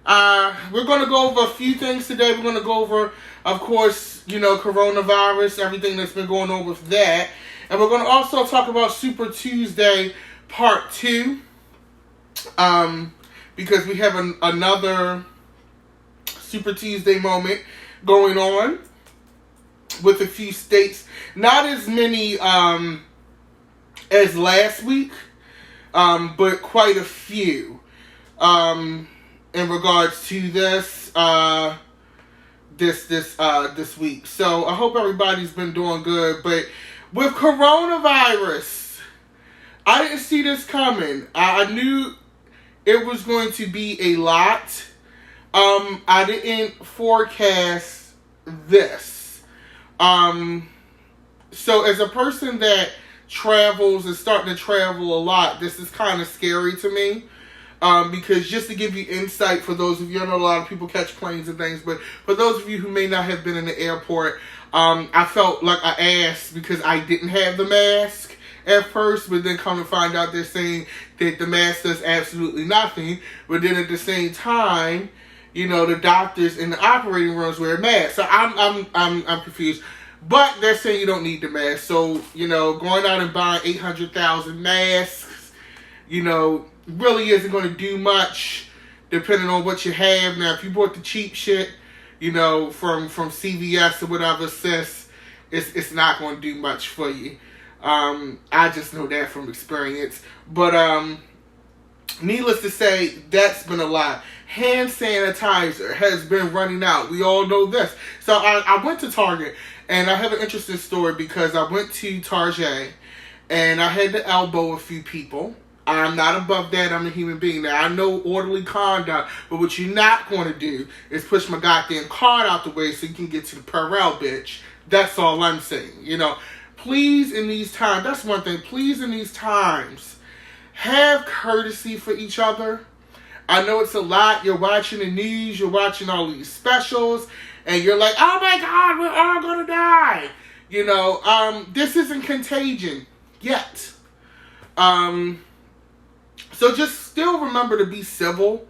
We're going to go over a few things today. We're going to go over, of course, coronavirus, everything that's been going on with that. And we're going to also talk about Super Tuesday Part 2. Because we have another Super Tuesday moment going on with a few states. Not as many as last week, but quite a few in regards to this this week. So I hope everybody's been doing good. But with coronavirus, I didn't see this coming. I knew it was going to be a lot. I didn't forecast this. So as a person that travels and starting to travel a lot, this is kind of scary to me. Because just to give you insight for those of you, I know a lot of people catch planes and things, but for those of you who may not have been in the airport, I felt like I asked because I didn't have the mask at first, but then come to find out they're saying that the mask does absolutely nothing. But then at the same time, the doctors in the operating rooms wear masks. So I'm confused. But they're saying you don't need the mask. So, going out and buying 800,000 masks, really isn't going to do much depending on what you have. Now, if you bought the cheap shit, from CVS or whatever, sis, it's not going to do much for you. I just know that from experience. But needless to say, that's been a lot. Hand sanitizer has been running out. We all know this. So I went to Target, and I have an interesting story because I went to Target, and I had to elbow a few people. I'm not above that. I'm a human being. Now, I know orderly conduct, but what you're not going to do is push my goddamn card out the way so you can get to the Perel, bitch. That's all I'm saying. Please, in these times, that's one thing. Please, in these times, have courtesy for each other. I know it's a lot. You're watching the news. You're watching all these specials. And you're like, oh my God, we're all going to die. This isn't contagion yet. So just still remember to be civil.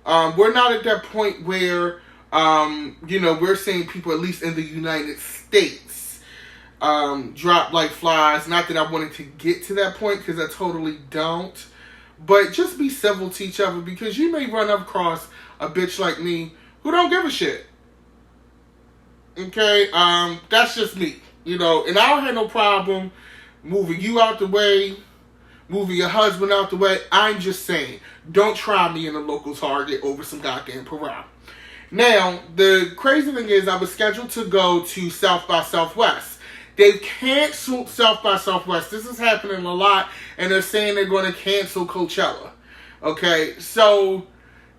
We're not at that point where, we're seeing people, at least in the United States, drop like flies. Not that I wanted to get to that point, because I totally don't. But just be civil to each other, because you may run across a bitch like me who don't give a shit. Okay? That's just me. And I don't have no problem moving you out the way, moving your husband out the way. I'm just saying, don't try me in a local Target over some goddamn Perel. Now, the crazy thing is I was scheduled to go to South by Southwest. They've canceled South by Southwest. This is happening a lot, and they're saying they're going to cancel Coachella. Okay, so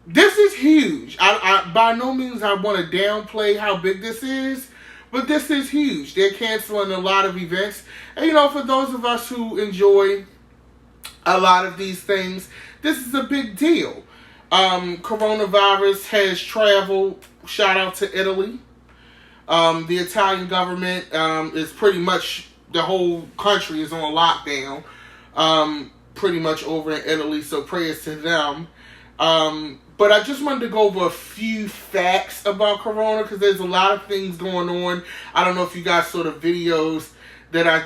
this is huge. I by no means I want to downplay how big this is, but this is huge. They're canceling a lot of events. And, for those of us who enjoy a lot of these things, this is a big deal. Coronavirus has traveled. Shout out to Italy. The Italian government is pretty much, the whole country is on lockdown. Pretty much over in Italy, so prayers to them. But I just wanted to go over a few facts about Corona, because there's a lot of things going on. I don't know if you guys saw the video that I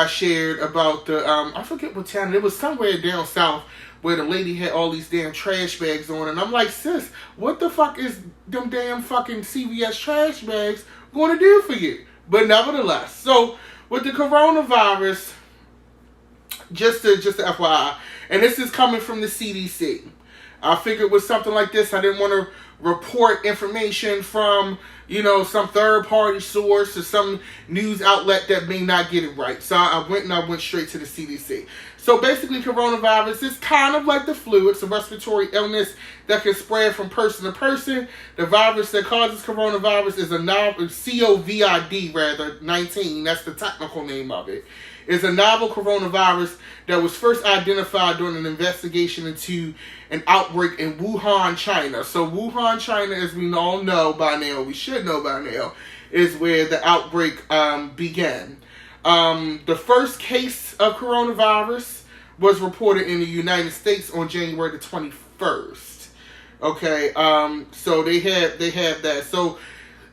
shared about I forget what town. It was somewhere down south where the lady had all these damn trash bags on. And I'm like, sis, what the fuck is them damn fucking CVS trash bags going to do for you? But nevertheless, so with the coronavirus, just to FYI, and this is coming from the CDC. I figured with something like this, I didn't want to report information from, some third-party source or some news outlet that may not get it right. So I went straight to the CDC. So basically, coronavirus is kind of like the flu. It's a respiratory illness that can spread from person to person. The virus that causes coronavirus is a novel, COVID-19. That's the technical name of it. Is a novel coronavirus that was first identified during an investigation into an outbreak in Wuhan, China. So Wuhan, China, as we all know by now, we should know by now, is where the outbreak began. The first case of coronavirus was reported in the United States on January the 21st. Okay, so they have that. So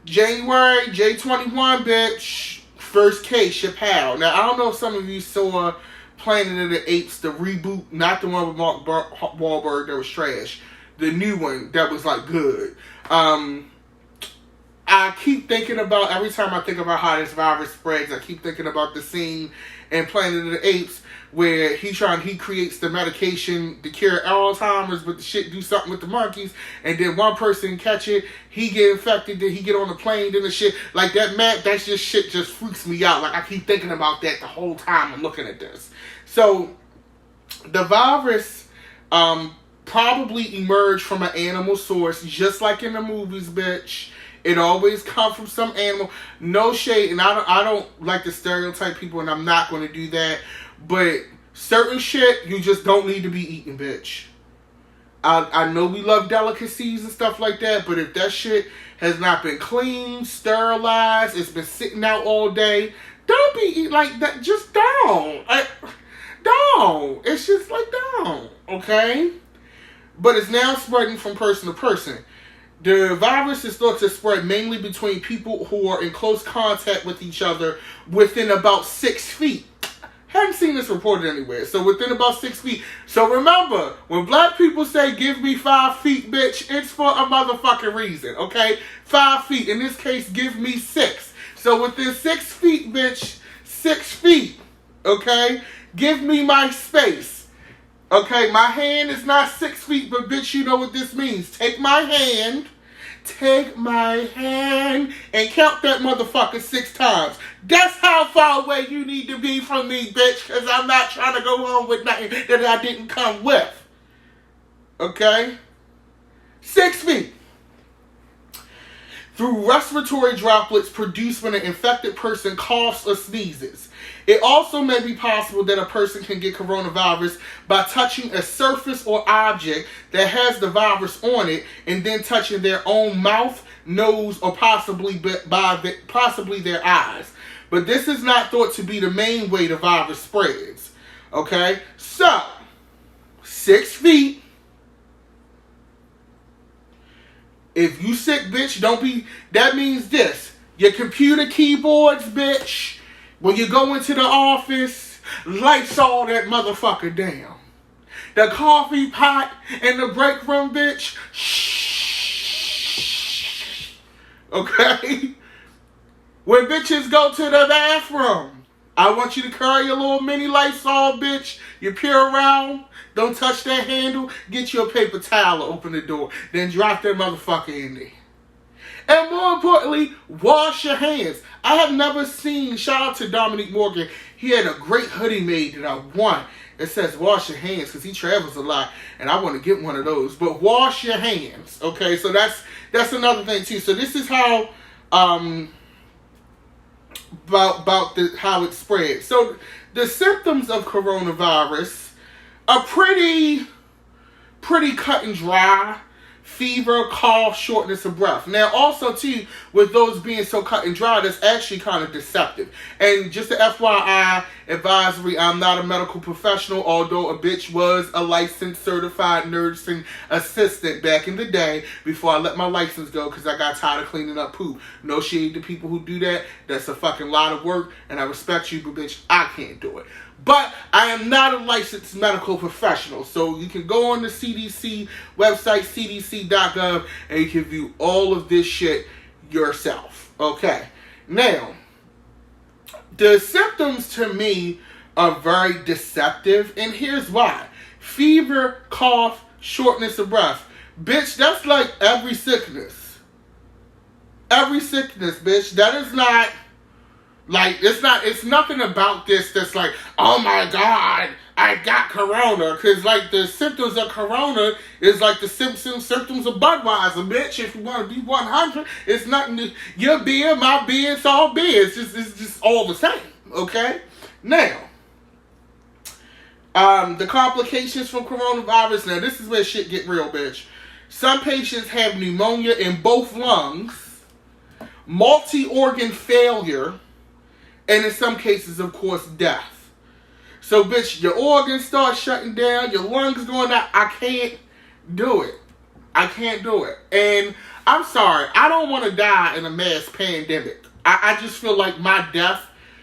January, J21, bitch, first case, Chappelle. Now, I don't know if some of you saw Planet of the Apes, the reboot, not the one with Mark Wahlberg that was trash. The new one that was, like, good. I keep thinking about, every time I think about how this virus spreads, I keep thinking about the scene in Planet of the Apes where he creates the medication to cure Alzheimer's, but the shit do something with the monkeys, and then one person catch it, he get infected, then he get on the plane, then the shit, like that, man, that's just shit just freaks me out. Like, I keep thinking about that the whole time I'm looking at this. So, the virus, probably emerged from an animal source, just like in the movies, bitch. It always comes from some animal. No shade, and I don't like to stereotype people, and I'm not going to do that. But certain shit, you just don't need to be eating, bitch. I know we love delicacies and stuff like that, but if that shit has not been cleaned, sterilized, it's been sitting out all day, don't be eating like that. Just don't. Don't. It's just like, don't. Okay? But it's now spreading from person to person. The virus is thought to spread mainly between people who are in close contact with each other within about 6 feet. Haven't seen this reported anywhere. So within about 6 feet. So remember, when black people say give me 5 feet, bitch, it's for a motherfucking reason, okay? 5 feet. In this case, give me 6. So within 6 feet, bitch, 6 feet, okay? Give me my space. Okay, my hand is not 6 feet, but bitch, you know what this means. Take my hand, and count that motherfucker 6 times. That's how far away you need to be from me, bitch, because I'm not trying to go home with nothing that I didn't come with. Okay? 6 feet. Through respiratory droplets produced when an infected person coughs or sneezes. It also may be possible that a person can get coronavirus by touching a surface or object that has the virus on it and then touching their own mouth, nose, or possibly their eyes. But this is not thought to be the main way the virus spreads. Okay? So, 6 feet. If you sick, bitch, that means this. Your computer keyboards, bitch. When you go into the office, lights all that motherfucker down. The coffee pot in the break room, bitch. Shh. Okay? When bitches go to the bathroom, I want you to carry your little mini Lysol, bitch. You peer around. Don't touch that handle. Get you a paper towel to open the door. Then drop that motherfucker in there. And more importantly, wash your hands. I have never seen, shout out to Dominique Morgan, he had a great hoodie made that I want. It says wash your hands because he travels a lot and I want to get one of those. But wash your hands, okay? So that's another thing too. So this is how how it spreads. So the symptoms of coronavirus are pretty cut and dry. Fever, cough, shortness of breath. Now, also, too, with those being so cut and dry, that's actually kind of deceptive. And just an FYI advisory, I'm not a medical professional, although a bitch was a licensed, certified nursing assistant back in the day before I let my license go because I got tired of cleaning up poop. No shade to people who do that. That's a fucking lot of work, and I respect you, but bitch, I can't do it. But I am not a licensed medical professional, so you can go on the CDC website, cdc.gov, and you can view all of this shit yourself. Okay. Now, the symptoms to me are very deceptive, and here's why. Fever, cough, shortness of breath. Bitch, that's like every sickness. Every sickness, bitch. That is not... Like, it's nothing about this that's like, oh my God, I got corona. Because, like, the symptoms of corona is like the symptoms of Budweiser, bitch. If you want to be 100, it's nothing. Your beer, my beer, it's all beer. It's just all the same, okay? Now, the complications from coronavirus. Now, this is where shit get real, bitch. Some patients have pneumonia in both lungs, multi-organ failure, and in some cases, of course, death. So, bitch, your organs start shutting down, your lungs going out. I can't do it. I can't do it. And I'm sorry, I don't want to die in a mass pandemic. I just feel like my death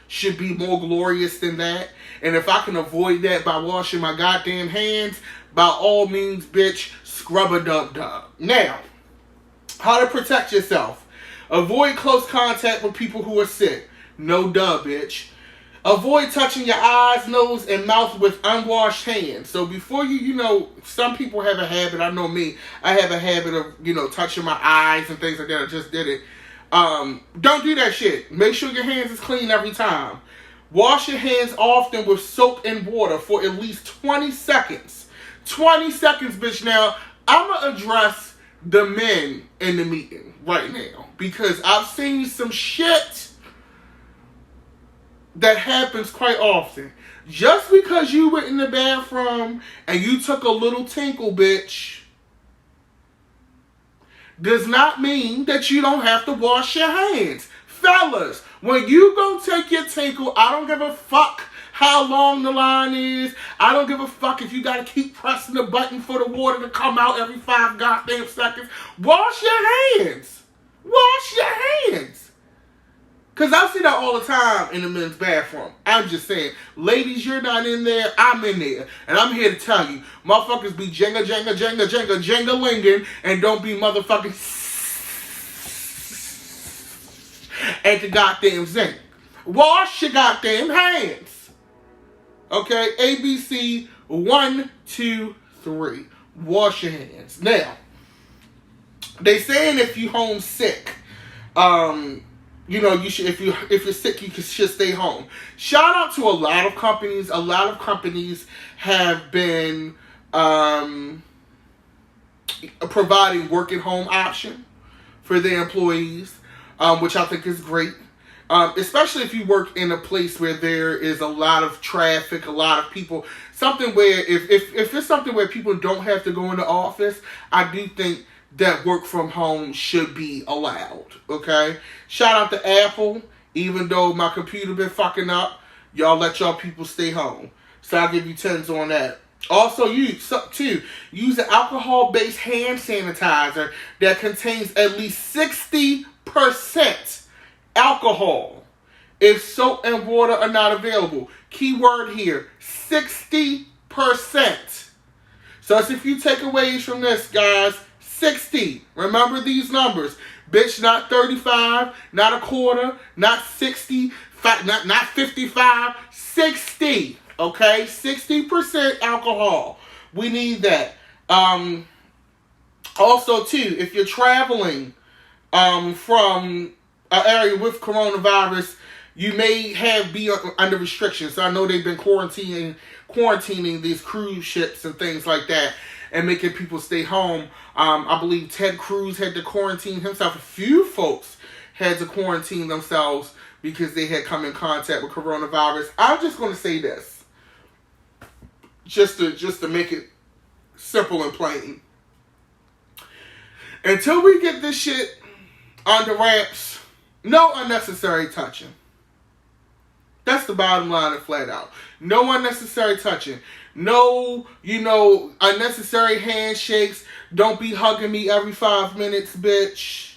should be more glorious than that. And if I can avoid that by washing my goddamn hands, by all means, bitch, scrub-a-dub-dub. Now, how to protect yourself. Avoid close contact with people who are sick. No duh, bitch. Avoid touching your eyes, nose, and mouth with unwashed hands. So before some people have a habit, I know me, I have a habit of, touching my eyes and things like that. I just did it. Don't do that shit. Make sure your hands is clean every time. Wash your hands often with soap and water for at least 20 seconds. 20 seconds, bitch. Now, I'm going to address the men in the meeting right now because I've seen some shit that happens quite often. Just because you went in the bathroom and you took a little tinkle, bitch, does not mean that you don't have to wash your hands. Fellas, when you go take your tinkle, I don't give a fuck how long the line is. I don't give a fuck if you gotta keep pressing the button for the water to come out every 5 goddamn seconds. Wash your hands. Wash your hands. Because I see that all the time in the men's bathroom. I'm just saying, ladies, you're not in there, I'm in there. And I'm here to tell you, motherfuckers be jenga-linging and don't be motherfucking at the goddamn zinc. Wash your goddamn hands. Okay? ABC 1, 2, 3. Wash your hands. Now, they saying if you homesick, you should, if you're sick, you should stay home. Shout out to a lot of companies. A lot of companies have been providing work at home option for their employees, which I think is great. Especially if you work in a place where there is a lot of traffic, a lot of people. Something where if it's something where people don't have to go in the office, I do think that work from home should be allowed, okay? Shout out to Apple. Even though my computer been fucking up, y'all let y'all people stay home. So I'll give you 10s on that. Also, use an alcohol-based hand sanitizer that contains at least 60% alcohol if soap and water are not available. Keyword here, 60%. So it's a few takeaways from this, guys. 60. Remember these numbers. Bitch, not 35, not a quarter, not 60, not 55, 60. Okay? 60% alcohol. We need that. Also, too, if you're traveling from an area with coronavirus, you may be under restrictions. So I know they've been quarantining these cruise ships and things like that and making people stay home. I believe Ted Cruz had to quarantine himself. A few folks had to quarantine themselves because they had come in contact with coronavirus. I'm just going to say this, just to make it simple and plain. Until we get this shit under wraps, no unnecessary touching. That's the bottom line and flat out. No unnecessary touching. No, unnecessary handshakes. Don't be hugging me every 5 minutes, bitch.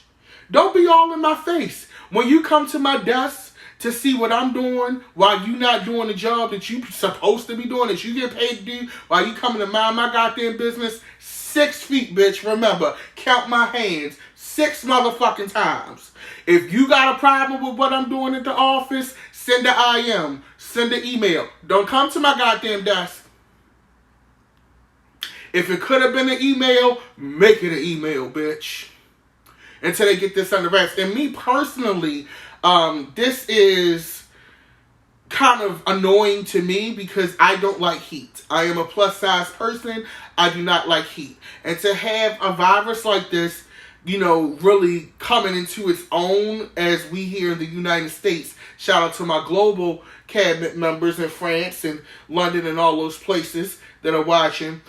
Don't be all in my face. When you come to my desk to see what I'm doing while you not doing the job that you supposed to be doing, that you get paid to do, while you coming to mind my goddamn business, 6 feet, bitch. Remember, count my hands 6 motherfucking times. If you got a problem with what I'm doing at the office, send an IM. Send an email. Don't come to my goddamn desk. If it could have been an email, make it an email, bitch. Until they get this under wraps. And me personally, this is kind of annoying to me because I don't like heat. I am a plus size person. I do not like heat. And to have a virus like this, really coming into its own as we here in the United States. Shout out to my global cabinet members in France and London and all those places that are watching.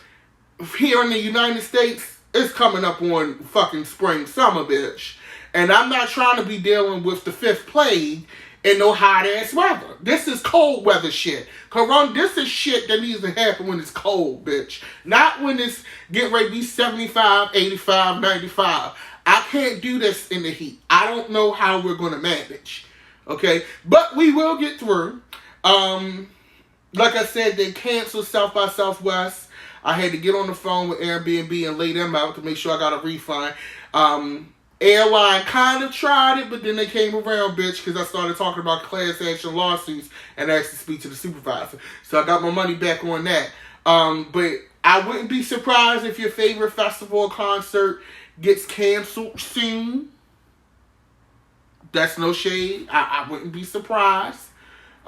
Here in the United States, it's coming up on fucking spring, summer, bitch. And I'm not trying to be dealing with the 5th plague in no hot ass weather. This is cold weather shit. Corona, this is shit that needs to happen when it's cold, bitch. Not when it's getting ready to be 75, 85, 95. I can't do this in the heat. I don't know how we're going to manage. Okay? But we will get through. Like I said, they canceled South by Southwest. I had to get on the phone with Airbnb and lay them out to make sure I got a refund. Airline kind of tried it, but then they came around, bitch, because I started talking about class action lawsuits and asked to speak to the supervisor. So I got my money back on that. But I wouldn't be surprised if your favorite festival or concert gets canceled soon. That's no shade. I wouldn't be surprised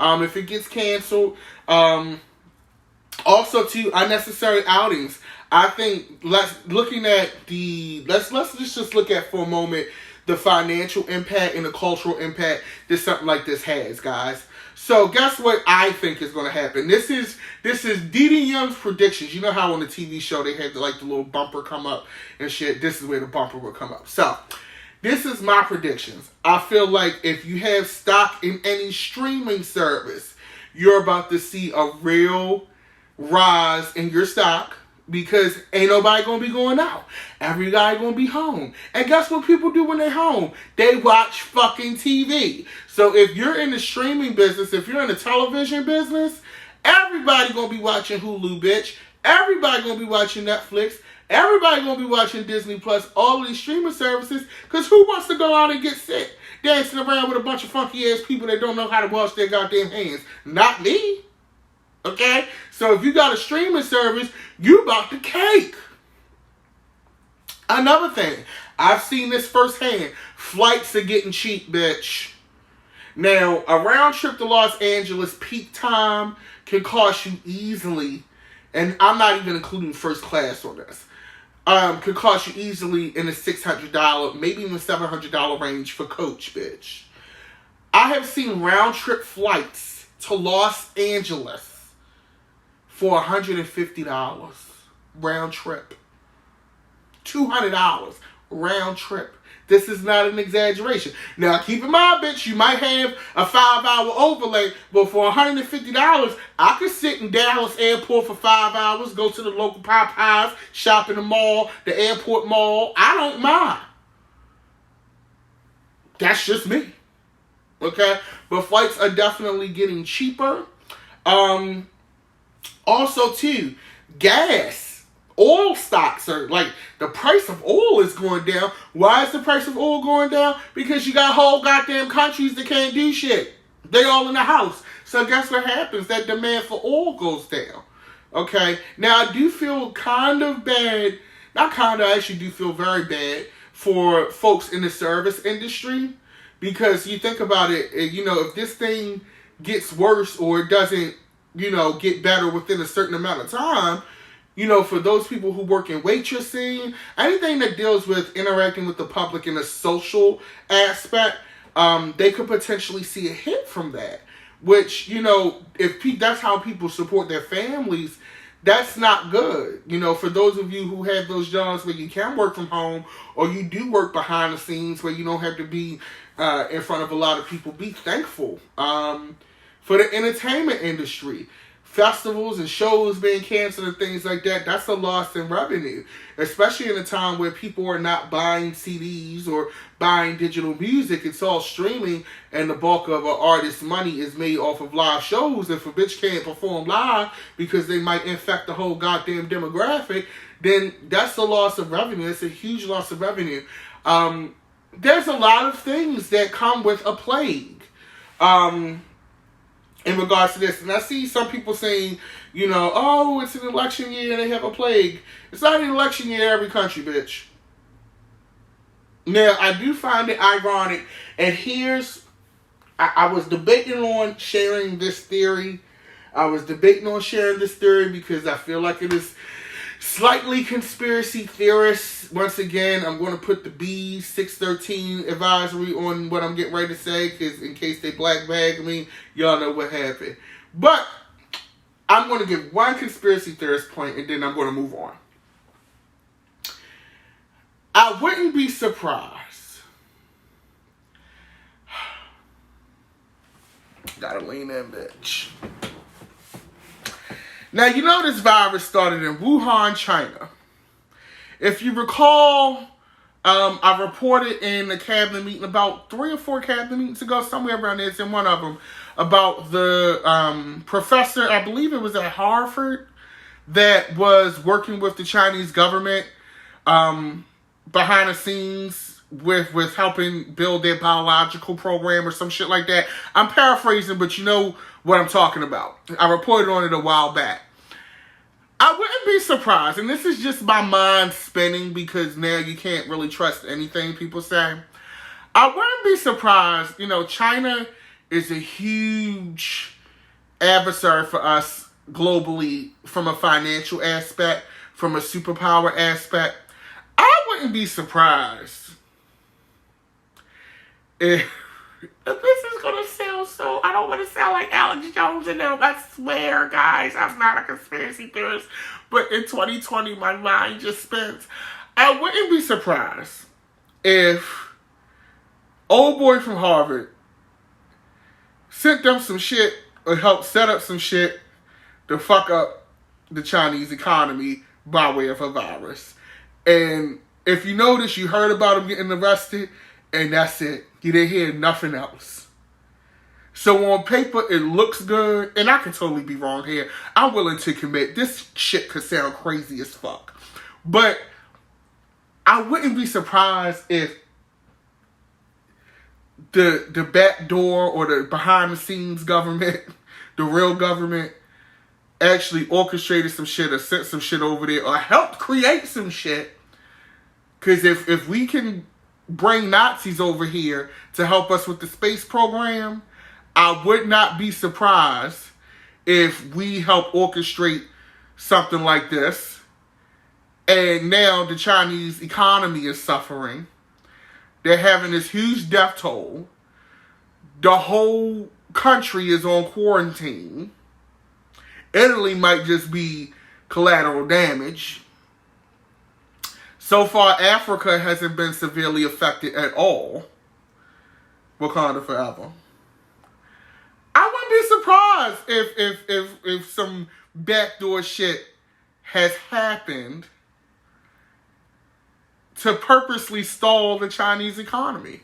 if it gets canceled. Also, too, unnecessary outings. I think let's just look at for a moment the financial impact and the cultural impact that something like this has, guys. So guess what I think is going to happen? This is Dee Young's predictions. You know how on the TV show they had the little bumper come up and shit. This is where the bumper will come up. So this is my predictions. I feel like if you have stock in any streaming service, you're about to see a real rise in your stock. Because ain't nobody going to be going out. Everybody going to be home. And guess what people do when they're home? They watch fucking TV. So if you're in the streaming business, if you're in the television business, everybody going to be watching Hulu, bitch. Everybody going to be watching Netflix. Everybody going to be watching Disney Plus, all of these streaming services. Because who wants to go out and get sick? Dancing around with a bunch of funky ass people that don't know how to wash their goddamn hands. Not me. Okay? So if you got a streaming service, you about the cake. Another thing, I've seen this firsthand. Flights are getting cheap, bitch. Now, a round trip to Los Angeles peak time can cost you easily, and I'm not even including first class on this, could cost you easily in the $600, maybe even $700 range for coach, bitch. I have seen round trip flights to Los Angeles for $150 round trip. $200 round trip. This is not an exaggeration. Now, keep in mind, bitch, you might have a 5-hour overlay, but for $150, I could sit in Dallas Airport for 5 hours, go to the local Popeyes, shop in the mall, the airport mall. I don't mind. That's just me. Okay? But flights are definitely getting cheaper. Also, too, gas, oil stocks are the price of oil is going down. Why is the price of oil going down? Because you got whole goddamn countries that can't do shit. They all in the house. So guess what happens? That demand for oil goes down. Okay? Now, I do feel kind of bad. Not kind of, I actually do feel very bad for folks in the service industry. Because you think about it, if this thing gets worse or it doesn't, get better within a certain amount of time, for those people who work in waitressing, anything that deals with interacting with the public in a social aspect, they could potentially see a hit from that. Which, if that's how people support their families, that's not good. For those of you who have those jobs where you can work from home or you do work behind the scenes where you don't have to be in front of a lot of people, be thankful. For the entertainment industry, festivals and shows being canceled and things like that, that's a loss in revenue. Especially in a time where people are not buying CDs or buying digital music. It's all streaming, and the bulk of an artist's money is made off of live shows. If a bitch can't perform live because they might infect the whole goddamn demographic, then that's a loss of revenue. It's a huge loss of revenue. There's a lot of things that come with a plague. In regards to this, and I see some people saying, oh, it's an election year and they have a plague. It's not an election year in every country, bitch. Now, I do find it ironic, and I was debating on sharing this theory. Because I feel like it is slightly conspiracy theorists. Once again, I'm going to put the B613 advisory on what I'm getting ready to say, because in case they black bag me, y'all know what happened. But I'm going to give one conspiracy theorist point, and then I'm going to move on. I wouldn't be surprised Gotta lean in, bitch. Now, you know this virus started in Wuhan, China. If you recall, I reported in the cabinet meeting about 3 or 4 cabinet meetings ago, somewhere around there, it's in one of them, about the professor, I believe it was at Harvard, that was working with the Chinese government behind the scenes with helping build their biological program or some shit like that. I'm paraphrasing, but you know what I'm talking about. I reported on it a while back. I wouldn't be surprised, and this is just my mind spinning because now you can't really trust anything people say. I wouldn't be surprised, you know, China is a huge adversary for us globally from a financial aspect, from a superpower aspect. I wouldn't be surprised if this is going to sound so, I don't want to sound like Alex Jones and them. I swear, guys, I'm not a conspiracy theorist. But in 2020, my mind just spins. I wouldn't be surprised if old boy from Harvard sent them some shit or helped set up some shit to fuck up the Chinese economy by way of a virus. And if you notice, you heard about him getting arrested, and that's it. You didn't hear nothing else. So on paper, it looks good, and I can totally be wrong here. I'm willing to commit. This shit could sound crazy as fuck. But I wouldn't be surprised if the back door or the behind-the-scenes government, the real government, actually orchestrated some shit or sent some shit over there or helped create some shit. Because if we can bring Nazis over here to help us with the space program, I would not be surprised if we help orchestrate something like this. And now the Chinese economy is suffering. They're having this huge death toll. The whole country is on quarantine. Italy might just be collateral damage. So far, Africa hasn't been severely affected at all. Wakanda forever. I wouldn't be surprised if some backdoor shit has happened to purposely stall the Chinese economy.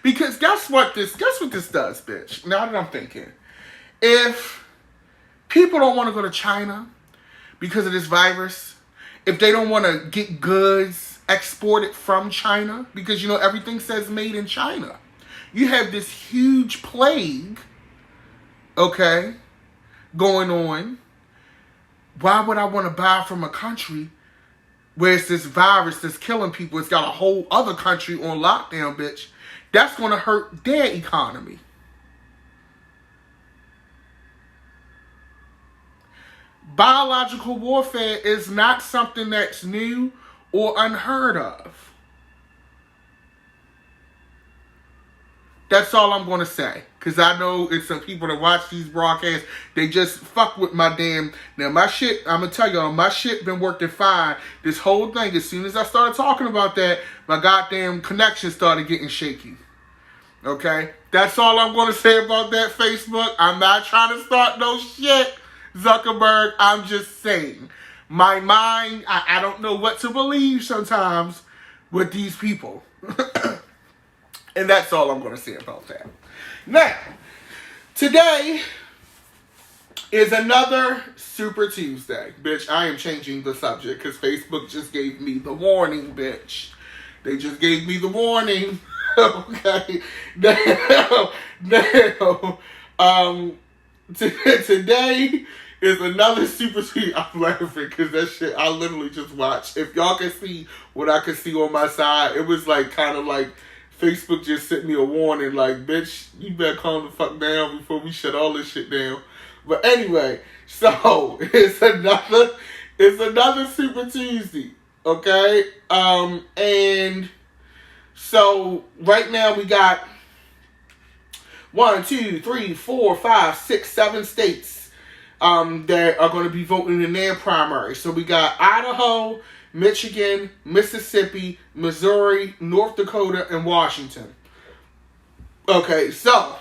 Because guess what this does, bitch? Now that I'm thinking. If people don't want to go to China because of this virus, if they don't want to get goods exported from China, because, you know, everything says made in China. You have this huge plague, okay, going on. Why would I want to buy from a country where it's this virus that's killing people? It's got a whole other country on lockdown, bitch. That's going to hurt their economy. Biological warfare is not something that's new or unheard of. That's all I'm going to say. Because I know it's some people that watch these broadcasts, they just fuck with my damn... Now, my shit, I'm going to tell y'all, my shit been working fine. This whole thing, as soon as I started talking about that, my goddamn connection started getting shaky. Okay? That's all I'm going to say about that, Facebook. I'm not trying to start no shit, Zuckerberg. I'm just saying. My mind, I don't know what to believe sometimes with these people. And that's all I'm going to say about that. Now, today is another Super Tuesday. Bitch, I am changing the subject because Facebook just gave me the warning, bitch. They just gave me the warning. Okay. Today is another Super Tuesday. I'm laughing because that shit I literally just watched. If y'all can see what I can see on my side, it was like kind of like Facebook just sent me a warning, like, bitch, you better calm the fuck down before we shut all this shit down. But anyway, so it's another Super Tuesday, okay? And so right now we got 1, 2, 3, 4, 5, 6, 7 states that are going to be voting in their primary. So we got Idaho, Michigan, Mississippi, Missouri, North Dakota, and Washington. Okay, so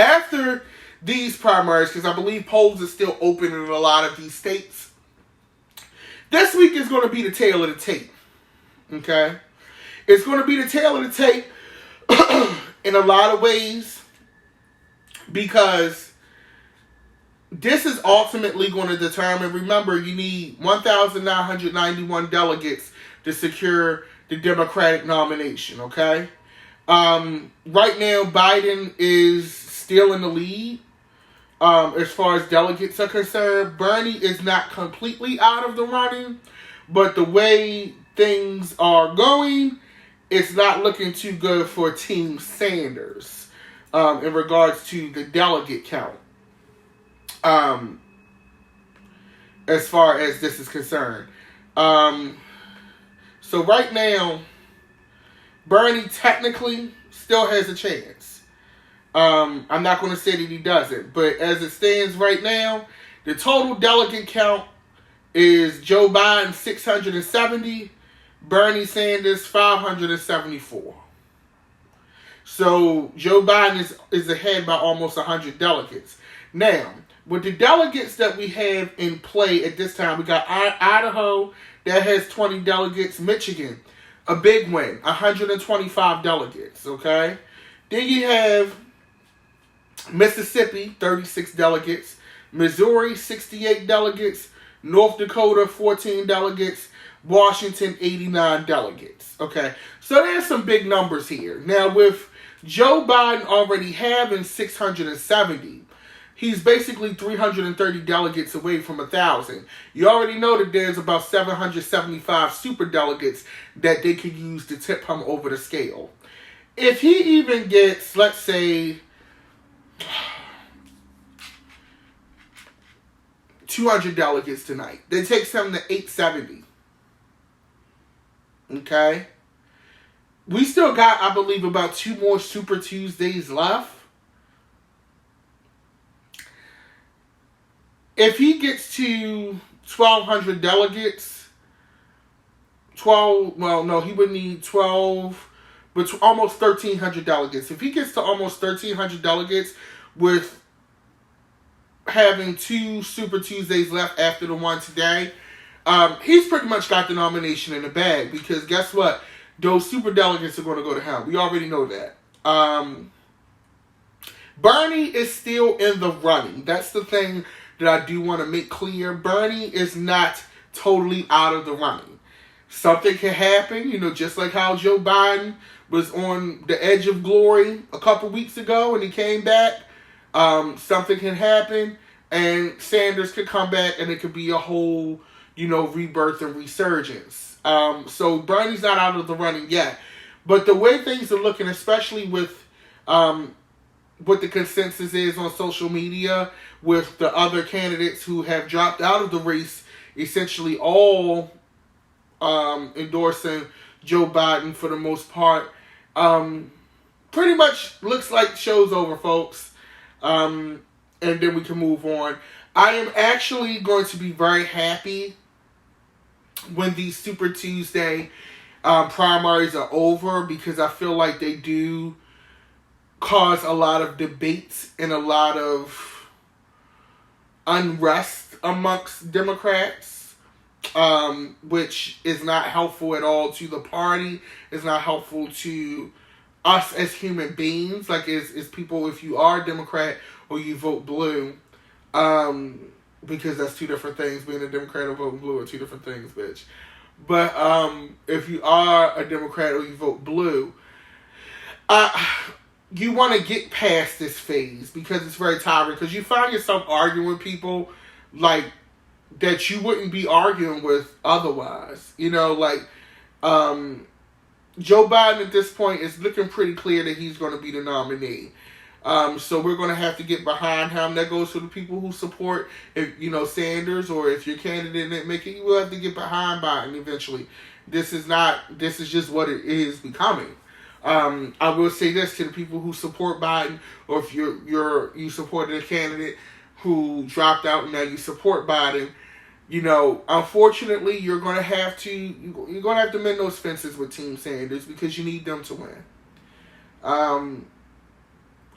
After these primaries, because I believe polls are still open in a lot of these states, this week is going to be the tail of the tape. Okay? It's going to be the tail of the tape in a lot of ways, because this is ultimately going to determine, remember, you need 1,991 delegates to secure the Democratic nomination, okay? Right now, Biden is still in the lead as far as delegates are concerned. Bernie is not completely out of the running, but the way things are going, it's not looking too good for Team Sanders in regards to the delegate count. As far as this is concerned. So right now, Bernie technically still has a chance. I'm not going to say that he doesn't, but as it stands right now, the total delegate count is Joe Biden 670, Bernie Sanders 574. So Joe Biden is ahead by almost 100 delegates. Now, with the delegates that we have in play at this time, we got Idaho that has 20 delegates, Michigan, a big win, 125 delegates, okay? Then you have Mississippi, 36 delegates, Missouri, 68 delegates, North Dakota, 14 delegates, Washington, 89 delegates, okay? So there's some big numbers here. Now, with Joe Biden already having 670, he's basically 330 delegates away from 1,000. You already know that there's about 775 super delegates that they could use to tip him over the scale. If he even gets, let's say, 200 delegates tonight, that takes him to 870. Okay? We still got, I believe, about 2 more Super Tuesdays left. If he gets to 1,200 delegates, he would need 12, but almost 1,300 delegates. If he gets to almost 1,300 delegates with having 2 Super Tuesdays left after the one today, he's pretty much got the nomination in the bag, because guess what? Those super delegates are going to go to him. We already know that. Bernie is still in the running. That's the thing that I do want to make clear. Bernie is not totally out of the running. Something can happen, just like how Joe Biden was on the edge of glory a couple weeks ago and he came back. Something can happen and Sanders could come back and it could be a whole, rebirth and resurgence. So Bernie's not out of the running yet. But the way things are looking, especially with what the consensus is on social media, with the other candidates who have dropped out of the race, essentially all endorsing Joe Biden for the most part, pretty much looks like show's over, folks. And then we can move on. I am actually going to be very happy when these Super Tuesday primaries are over, because I feel like they do cause a lot of debates and a lot of unrest amongst Democrats, which is not helpful at all to the party. It's not helpful to us as human beings, like as people, if you are a Democrat or you vote blue, because that's 2 different things. Being a Democrat or voting blue are 2 different things, bitch. But if you are a Democrat or you vote blue, you want to get past this phase, because it's very tiring, because you find yourself arguing with people like that you wouldn't be arguing with otherwise. Joe Biden at this point is looking pretty clear that he's going to be the nominee. So we're going to have to get behind him. That goes for the people who support, Sanders, or if your candidate didn't make it, you will have to get behind Biden eventually. This is just what it is becoming. I will say this to the people who support Biden, or if you supported a candidate who dropped out and now you support Biden, unfortunately you're going to have to mend those fences with Team Sanders, because you need them to win.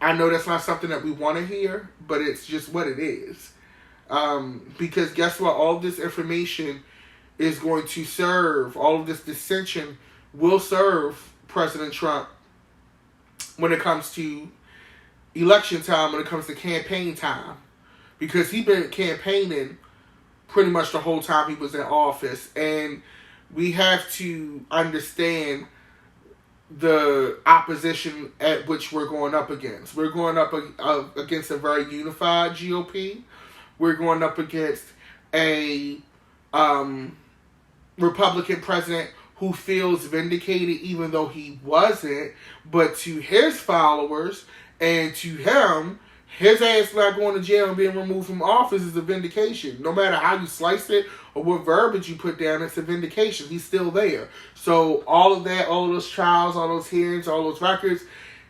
I know that's not something that we want to hear, but it's just what it is. Because guess what? All this information is going to serve, all of this dissension will serve President Trump when it comes to election time, when it comes to campaign time. Because he's been campaigning pretty much the whole time he was in office. And we have to understand the opposition at which we're going up against. We're going up against a very unified GOP. We're going up against a Republican president who feels vindicated even though he wasn't. But to his followers and to him, his ass not going to jail and being removed from office is a vindication. No matter how you slice it or what verbiage you put down, it's a vindication. He's still there. So all of that, all of those trials, all those hearings, all those records,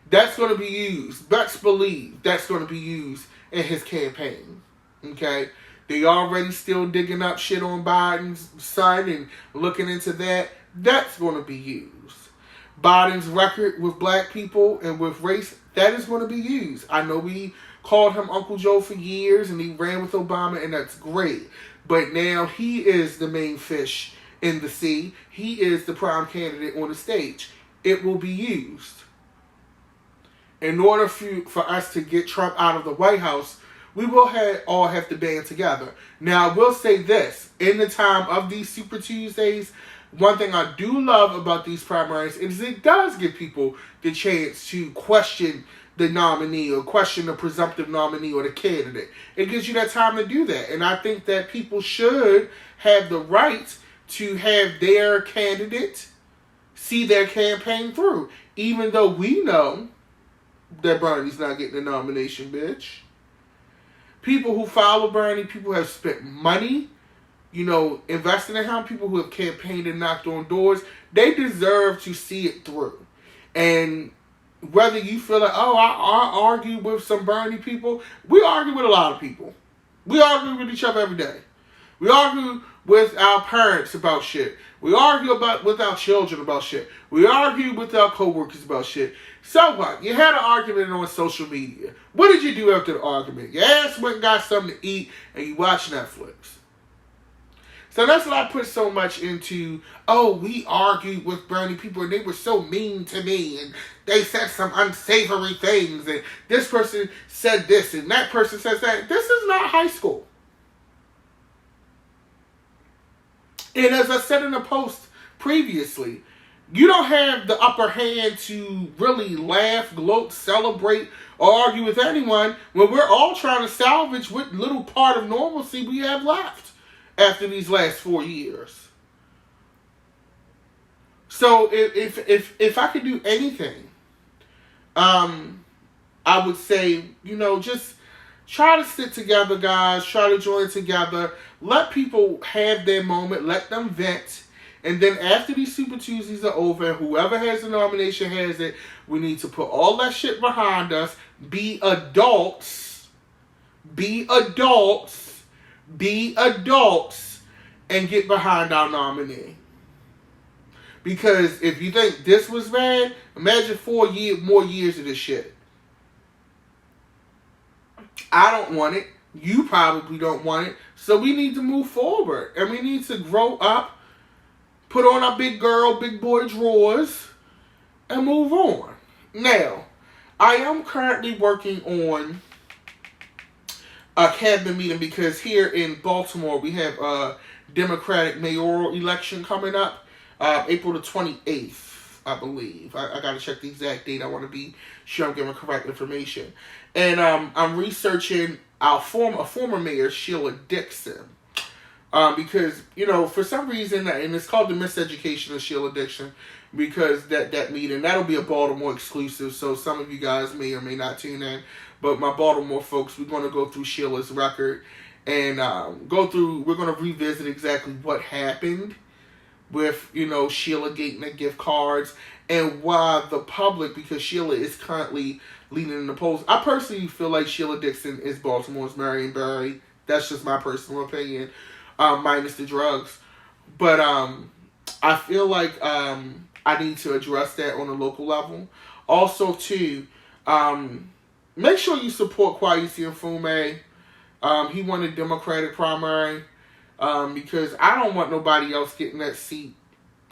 that's going to be used. Best believe that's going to be used in his campaign. Okay? They already still digging up shit on Biden's son and looking into that. That's going to be used. Biden's record with black people and with race, that is going to be used. I know we called him Uncle Joe for years and he ran with Obama, and that's great. But now he is the main fish in the sea. He is the prime candidate on the stage. It will be used. In order for us to get Trump out of the White House, we will all have to band together. Now, I will say this. In the time of these Super Tuesdays, one thing I do love about these primaries is it does give people the chance to question the nominee or question the presumptive nominee or the candidate. It gives you that time to do that. And I think that people should have the right to have their candidate see their campaign through. Even though we know that Bernie's not getting the nomination, bitch. People who follow Bernie, people who have spent money, investing in him, people who have campaigned and knocked on doors, they deserve to see it through. And whether you feel like, I argue with some Bernie people, we argue with a lot of people. We argue with each other every day. We argue with our parents about shit. We argue with our children about shit. We argue with our coworkers about shit. So what? You had an argument on social media. What did you do after the argument? Your ass went and got something to eat and you watch Netflix. So that's what I put so much into, we argued with Bernie people and they were so mean to me and they said some unsavory things and this person said this and that person says that. This is not high school. And as I said in a post previously, you don't have the upper hand to really laugh, gloat, celebrate, or argue with anyone when we're all trying to salvage what little part of normalcy we have left after these last 4 years. So if I could do anything, I would say, just try to sit together, guys. Try to join together. Let people have their moment. Let them vent. And then after these Super Tuesdays are over, whoever has the nomination has it, we need to put all that shit behind us. Be adults. Be adults. Be adults. And get behind our nominee. Because if you think this was bad, imagine 4 more years of this shit. I don't want it. You probably don't want it. So we need to move forward. And we need to grow up. Put on our big girl, big boy drawers. And move on. Now, I am currently working on a cabinet meeting because here in Baltimore we have a Democratic mayoral election coming up. April the 28th, I believe. I got to check the exact date. I want to be sure I'm giving correct information. And I'm researching a former mayor, Sheila Dixon. Because, for some reason, and it's called the Miseducation of Sheila Dixon, because that meeting, that'll be a Baltimore exclusive, so some of you guys may or may not tune in. But my Baltimore folks, we're going to go through Sheila's record and we're going to revisit exactly what happened with, Sheila getting the gift cards and why the public, because Sheila is currently leading in the polls. I personally feel like Sheila Dixon is Baltimore's Marion Barry. That's just my personal opinion, minus the drugs. But I feel like I need to address that on a local level. Also, too, make sure you support Kwesi Mfume. He won the Democratic primary because I don't want nobody else getting that seat.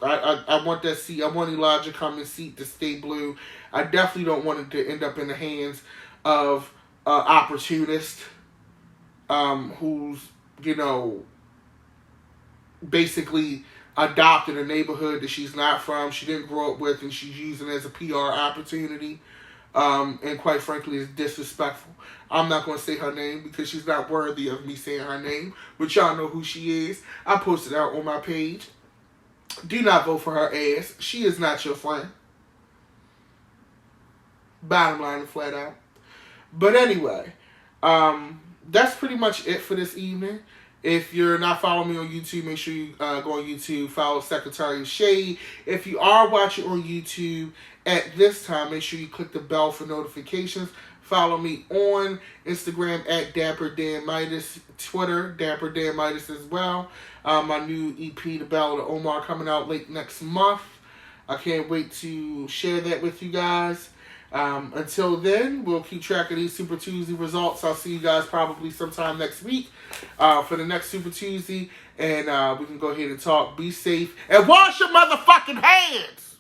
I want that seat. I want Elijah Cummings' seat to stay blue. I definitely don't want it to end up in the hands of an opportunist who's, basically adopted a neighborhood that she's not from, she didn't grow up with, and she's using it as a PR opportunity. And quite frankly, it's disrespectful. I'm not going to say her name because she's not worthy of me saying her name, but y'all know who she is. I posted out on my page. Do not vote for her ass. She is not your friend. Bottom line and flat out. But anyway, that's pretty much it for this evening. If you're not following me on YouTube, make sure you go on YouTube, follow Secretary of Shade. If you are watching on YouTube at this time, make sure you click the bell for notifications. Follow me on Instagram at Dapper Dan Midas, Twitter, Dapper Dan Midas as well. My new EP, The Ballad of Omar, coming out late next month. I can't wait to share that with you guys. Until then, we'll keep track of these Super Tuesday results. I'll see you guys probably sometime next week for the next Super Tuesday. And we can go ahead and talk. Be safe. And wash your motherfucking hands!